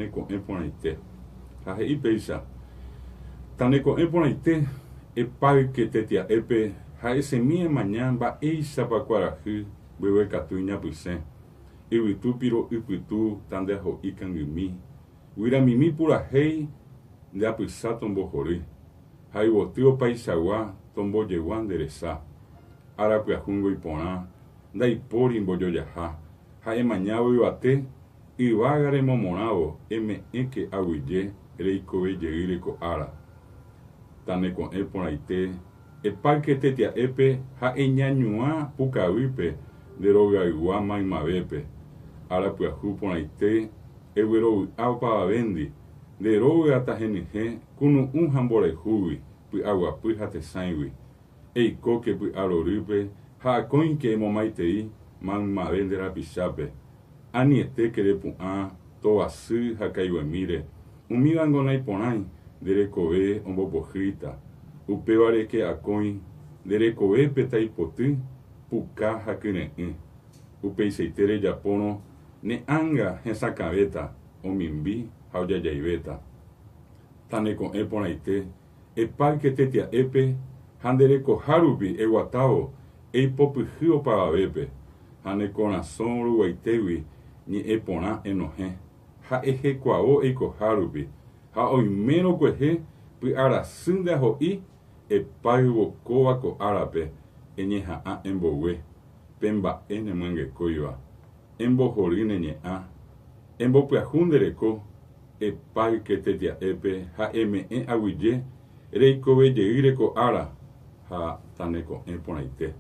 taneko'ẽ porãite. Ha he'i péicha taneko'ẽ porãite epáyke tetia'épe ha'esemi emaña mba'éichapa kuarahy mbeguekatu iñapysẽ yvytúpiro ypytũ tandeaho'i kangymí guyramimi purahéi ndeapysa tombohory ha yvoty opaichagua tombojegua nderesa arapyahúngo iporã ndaipóri mbojojaha ha emañávo yvate yvága remomorãvo eme'ẽke aguyje reikovejeýre ko ára taneko'ẽ porãite epáyke tetia'épe ha eñañuã pukavýpe nderogaygua maymavépe arapyahu porãite eguerovy'a opavavéndi nderógata henyhẽ kunu'ũ ha mborehúgui py'aguapy ha tesãigui eikóke py'arorýpe ha akóike emomaitei maymave nderapichápe anietéke repu'ã tovasy ha kaiguemíre umívako naiporãi nderekove ombopohýita upevareke akói nderekovépe taipoty puka ha kyre'ỹ upeichaite rejapórõ ne'ãnga hesakãvéta omimbi ha ojajaivéta taneko'ẽ porãite epáyke tetia'épe ha nderekoha rupi eguatávo eipopyhy opavavépe ha ne korasõ ruguaitegui ñe'ẽ porã enohẽ ha ehekuaó eikoha rupi ha oimérõ kuehe py'arasy ndeaho'i epáy vokóva ko árape eñeha'ã embogue pe mba'e nemyangekóiva embohory neñe'ã embopyahu ndereko epáyke tetia'épe ha eme'ẽ aguyje reikovejeýre ko ára ha taneko'ẽ porãite.